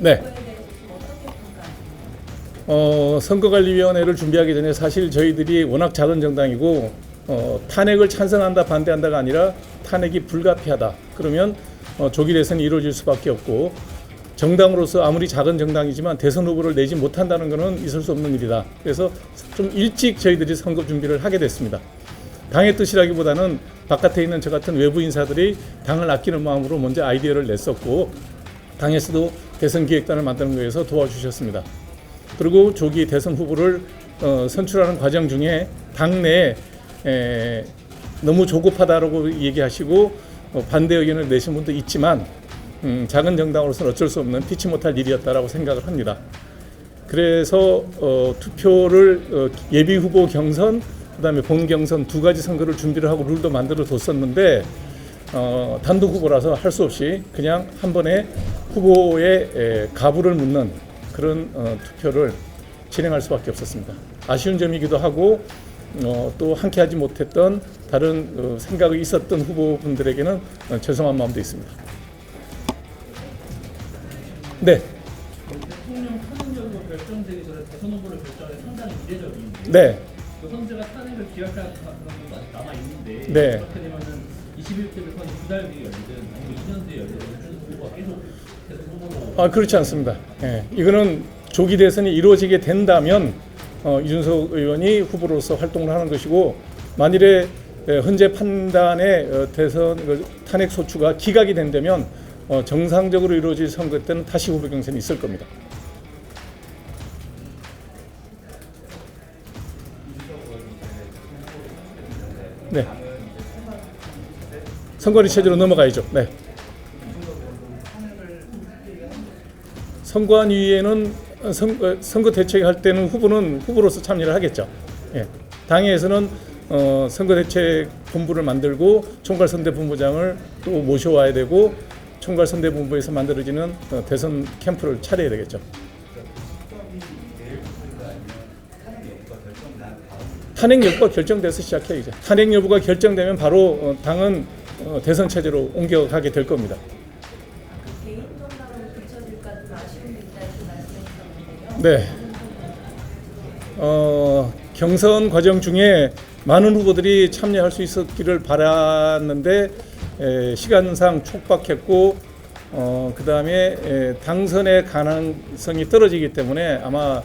네. 선거관리위원회를 준비하기 전에 사실 저희들이 워낙 작은 정당이고 탄핵을 찬성한다 반대한다가 아니라 탄핵이 불가피하다. 그러면 조기 대선이 이루어질 수밖에 없고 정당으로서 아무리 작은 정당이지만 대선 후보를 내지 못한다는 것은 있을 수 없는 일이다. 그래서 좀 일찍 저희들이 선거 준비를 하게 됐습니다. 당의 뜻이라기보다는 바깥에 있는 저 같은 외부 인사들이 당을 아끼는 마음으로 먼저 아이디어를 냈었고 당에서도 대선 기획단을 만드는 거에서 도와주셨습니다. 그리고 조기 대선 후보를 선출하는 과정 중에 당내에 너무 조급하다라고 얘기하시고 반대 의견을 내신 분도 있지만 작은 정당으로서는 어쩔 수 없는 피치 못할 일이었다라고 생각을 합니다. 그래서 투표를 예비 후보 경선 그다음에 본 경선 두 가지 선거를 준비를 하고 룰도 만들어 뒀었는데 단독 후보라서 할 수 없이 그냥 한 번에 후보의 가부를 묻는 그런 투표를 진행할 수밖에 없었습니다. 아쉬운 점이기도 하고 또 함께하지 못했던 다른 생각이 있었던 후보분들에게는 죄송한 마음도 있습니다. 네. 대통령 탄핵 여부가 결정되기 전에 대선 후보를 결정하기 상당히 이례적인데 네. 그 헌재가 탄핵을 기각하는 것도 아직 남아 있는데 네. 그렇게 되면은 21대 대선이 2달 뒤에 열리든 아니면 2년 뒤에 열리든 준 후보가 계속 대선 후보로 그렇지 않습니다. 예, 이거는 조기 대선이 이루어지게 된다면 이준석 의원이 후보로서 활동을 하는 것이고 만일에 헌재 판단의 대선 탄핵 소추가 기각이 된다면 정상적으로 이루어질 선거 때는 다시 후보 경선이 있을 겁니다. 네. 선거리 체제로 넘어가야죠. 네. 선관위에는 선거 대책할 때는 후보는 후보로서 참여를 하겠죠. 예. 당에서는 선거대책 본부를 만들고 총괄선대본부장을 또 모셔와야 되고 총괄선대본부에서 만들어지는 대선 캠프를 차려야 되겠죠. 탄핵 여부가 결정돼서 시작해야죠. 탄핵 여부가 결정되면 바로 당은 대선 체제로 옮겨가게 될 겁니다. 개인 정당으로 비춰질까 좀 아쉬움이 있다 이렇게 말씀하셨는데요. 네. 경선 과정 중에 많은 후보들이 참여할 수 있었기를 바랐는데 시간상 촉박했고 그다음에 당선의 가능성이 떨어지기 때문에 아마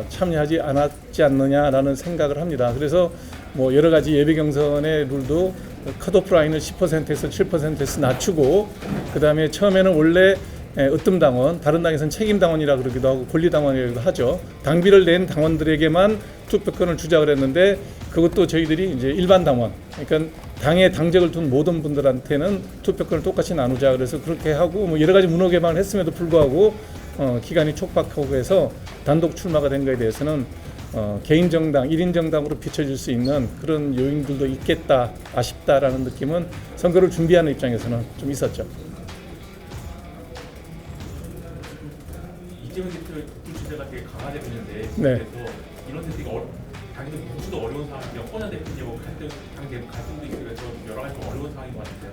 참여하지 않았지 않느냐라는 생각을 합니다. 그래서 뭐 여러 가지 예비 경선의 룰도 컷오프 라인을 10%에서 7%에서 낮추고 그다음에 처음에는 원래 으뜸당원, 다른 당에서는 책임당원이라 그러기도 하고 권리당원이라고도 하죠. 당비를 낸 당원들에게만 투표권을 주자 그랬는데 그것도 저희들이 이제 일반 당원, 그러니까 당에 당적을 둔 모든 분들한테는 투표권을 똑같이 나누자 그래서 그렇게 하고 뭐 여러 가지 문호 개방을 했음에도 불구하고 기간이 촉박하고 해서 단독 출마가 된 거에 대해서는 개인 정당, 1인 정당으로 비춰질 수 있는 그런 요인들도 있겠다, 아쉽다라는 느낌은 선거를 준비하는 입장에서는 좀 있었죠. 이재명 대표의 국부 주제가 되게 강화되고 있는데 네. 그래서 이런 선택이 당연히 묻지도 어려운 상황이고 허나 대표님하고 갈등도 있고 그래서 여러 가지 좀 어려운 상황인 것 같은데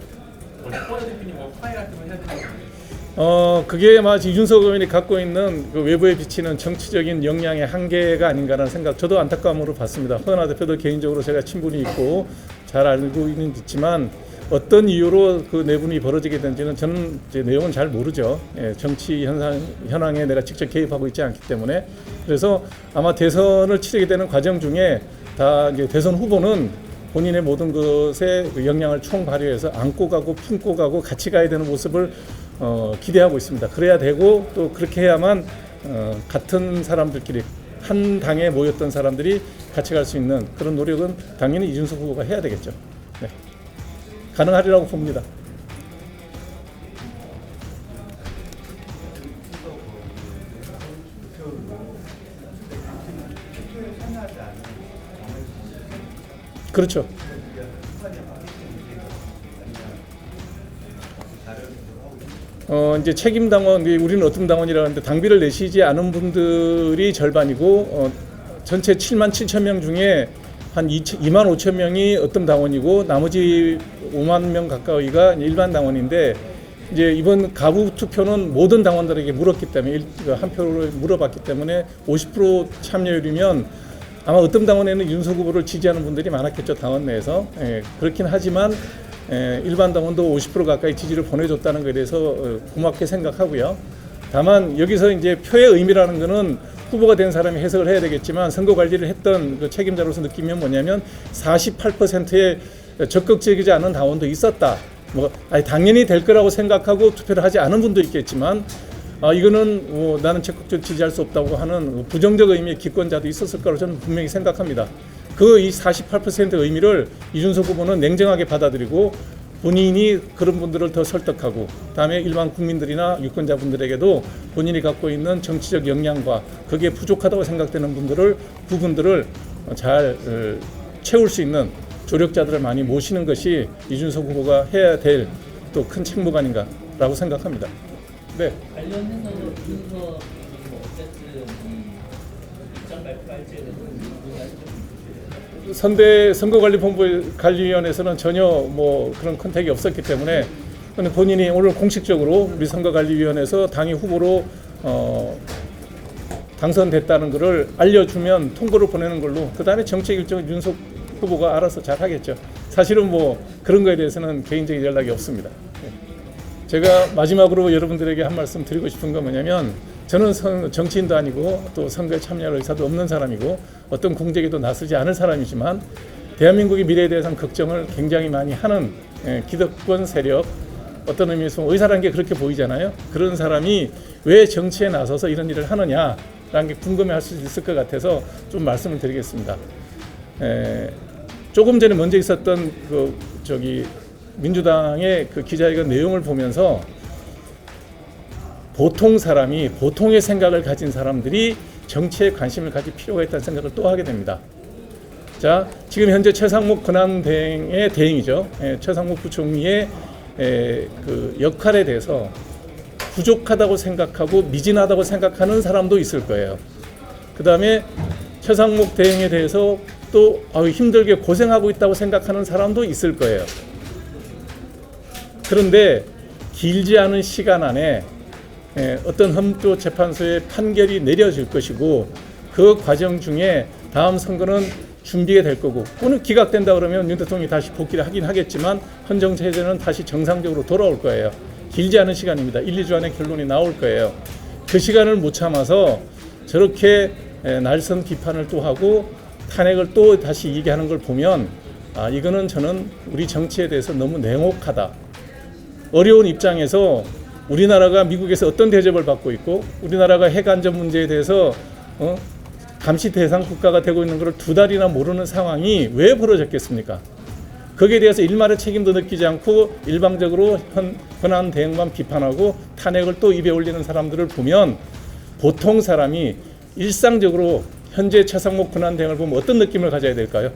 원래 허나 대표님하고 화해 갈등을 해야 되는 거예요? 그게 마치 이준석 의원이 갖고 있는 그 외부에 비치는 정치적인 역량의 한계가 아닌가라는 생각 저도 안타까움으로 봤습니다. 허나 대표도 개인적으로 제가 친분이 있고 잘 알고 있지만 어떤 이유로 그 내분이 벌어지게 된지는 저는 이제 내용은 잘 모르죠. 예, 정치 현황에 내가 직접 개입하고 있지 않기 때문에 그래서 아마 대선을 치르게 되는 과정 중에 다 이제 대선 후보는 본인의 모든 것에 그 역량을 총발휘해서 안고 가고 품고 가고 같이 가야 되는 모습을 기대하고 있습니다. 그래야 되고 또 그렇게 해야만 같은 사람들끼리 한 당에 모였던 사람들이 같이 갈 수 있는 그런 노력은 당연히 이준석 후보가 해야 되겠죠. 네. 가능하리라고 봅니다. 그렇죠. 이제 책임 당원, 우리는 어떤 당원이라는데 당비를 내시지 않은 분들이 절반이고 전체 7만 7천 명 중에 한 2만 5천 명이 어떤 당원이고 나머지 5만 명 가까이가 일반 당원인데 이제 이번 가부 투표는 모든 당원들에게 물었기 때문에 한 표를 물어봤기 때문에 50% 참여율이면 아마 어떤 당원에는 윤석 후보를 지지하는 분들이 많았겠죠, 당원 내에서. 그렇긴 하지만 일반 당원도 50% 가까이 지지를 보내줬다는 것에 대해서 고맙게 생각하고요. 다만 여기서 이제 표의 의미라는 것은 후보가 된 사람이 해석을 해야 되겠지만 선거 관리를 했던 그 책임자로서 느끼면 뭐냐면 48%의 적극적이지 않은 당원도 있었다. 당연히 될 거라고 생각하고 투표를 하지 않은 분도 있겠지만 이거는 나는 적극적으로 지지할 수 없다고 하는 부정적 의미의 기권자도 있었을 거라고 저는 분명히 생각합니다. 그 이 48%의 의미를 이준석 후보는 냉정하게 받아들이고 본인이 그런 분들을 더 설득하고 다음에 일반 국민들이나 유권자분들에게도 본인이 갖고 있는 정치적 역량과 그게 부족하다고 생각되는 부분들을 잘 채울 수 있는 조력자들을 많이 모시는 것이 이준석 후보가 해야 될 또 큰 책무가 아닌가라고 생각합니다. 네. 관련해서 이준석 어쨌든 입장 발표할지에 대해서 선거관리본부관리위원회에서는 전혀 그런 컨택이 없었기 때문에 근데 본인이 오늘 공식적으로 우리 선거관리위원회에서 당의 후보로 당선됐다는 것을 알려주면 통보를 보내는 걸로 그 다음에 정책 일정은 윤석 후보가 알아서 잘 하겠죠. 사실은 그런 거에 대해서는 개인적인 연락이 없습니다. 제가 마지막으로 여러분들에게 한 말씀 드리고 싶은 건 뭐냐면 저는 정치인도 아니고 또 선거에 참여할 의사도 없는 사람이고 어떤 공적에도 나서지 않을 사람이지만 대한민국의 미래에 대해서는 걱정을 굉장히 많이 하는 기득권 세력 어떤 의미에서 의사라는 게 그렇게 보이잖아요. 그런 사람이 왜 정치에 나서서 이런 일을 하느냐라는 게 궁금해할 수 있을 것 같아서 좀 말씀을 드리겠습니다. 조금 전에 먼저 있었던 민주당의 그 기자회견 내용을 보면서 보통 사람이 보통의 생각을 가진 사람들이 정치에 관심을 가질 필요가 있다는 생각을 또 하게 됩니다. 자, 지금 현재 최상목 권한대행의 대행이죠. 최상목 부총리의 그 역할에 대해서 부족하다고 생각하고 미진하다고 생각하는 사람도 있을 거예요. 그 다음에 최상목 대행에 대해서 또 힘들게 고생하고 있다고 생각하는 사람도 있을 거예요. 그런데 길지 않은 시간 안에 어떤 헌법재판소의 판결이 내려질 것이고 그 과정 중에 다음 선거는 준비가 될 거고 오늘 기각된다 그러면 윤 대통령이 다시 복귀를 하긴 하겠지만 헌정체제는 다시 정상적으로 돌아올 거예요. 길지 않은 시간입니다. 1, 2주 안에 결론이 나올 거예요. 그 시간을 못 참아서 저렇게 날선 비판을 또 하고 탄핵을 또 다시 얘기하는 걸 보면 이거는 저는 우리 정치에 대해서 너무 냉혹하다. 어려운 입장에서 우리나라가 미국에서 어떤 대접을 받고 있고 우리나라가 핵 안전 문제에 대해서 감시 대상 국가가 되고 있는 것을 2달이나 모르는 상황이 왜 벌어졌겠습니까? 거기에 대해서 일말의 책임도 느끼지 않고 일방적으로 권한 대행만 비판하고 탄핵을 또 입에 올리는 사람들을 보면 보통 사람이 일상적으로 현재 최상목 권한 대행을 보면 어떤 느낌을 가져야 될까요?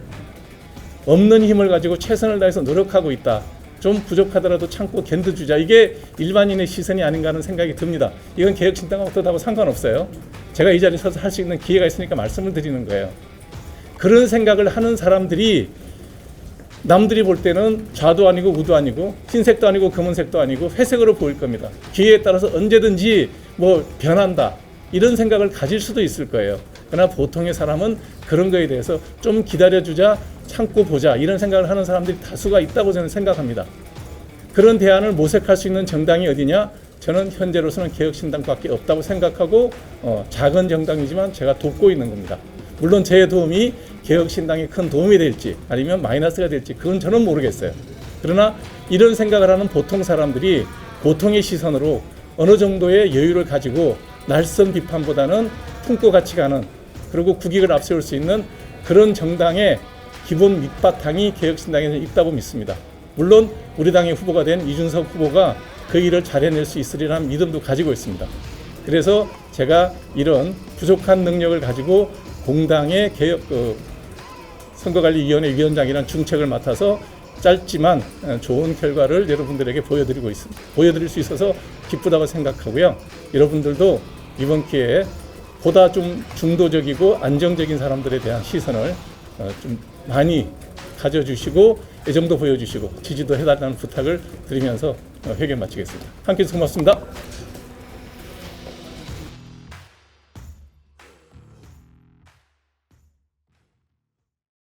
없는 힘을 가지고 최선을 다해서 노력하고 있다. 좀 부족하더라도 참고 견뎌주자. 이게 일반인의 시선이 아닌가 하는 생각이 듭니다. 이건 개혁신당하고 어떠하고 상관없어요. 제가 이 자리에 서서 할 수 있는 기회가 있으니까 말씀을 드리는 거예요. 그런 생각을 하는 사람들이 남들이 볼 때는 좌도 아니고 우도 아니고 흰색도 아니고 검은색도 아니고 회색으로 보일 겁니다. 기회에 따라서 언제든지 변한다. 이런 생각을 가질 수도 있을 거예요. 그러나 보통의 사람은 그런 거에 대해서 좀 기다려주자, 참고 보자 이런 생각을 하는 사람들이 다수가 있다고 저는 생각합니다. 그런 대안을 모색할 수 있는 정당이 어디냐? 저는 현재로서는 개혁신당밖에 없다고 생각하고 작은 정당이지만 제가 돕고 있는 겁니다. 물론 제 도움이 개혁신당에 큰 도움이 될지 아니면 마이너스가 될지 그건 저는 모르겠어요. 그러나 이런 생각을 하는 보통 사람들이 보통의 시선으로 어느 정도의 여유를 가지고 날선 비판보다는 품고 같이 가는 그리고 국익을 앞세울 수 있는 그런 정당의 기본 밑바탕이 개혁신당에 있다고 믿습니다. 물론 우리 당의 후보가 된 이준석 후보가 그 일을 잘 해낼 수 있으리라는 믿음도 가지고 있습니다. 그래서 제가 이런 부족한 능력을 가지고 공당의 선거관리위원회 위원장이라는 중책을 맡아서 짧지만 좋은 결과를 여러분들에게 보여드릴 수 있어서 기쁘다고 생각하고요. 여러분들도 이번 기회에 보다 좀 중도적이고 안정적인 사람들에 대한 시선을 좀 많이 가져주시고 애정도 보여주시고 지지도 해달라는 부탁을 드리면서 회견 마치겠습니다. 함께해 주셔서 고맙습니다.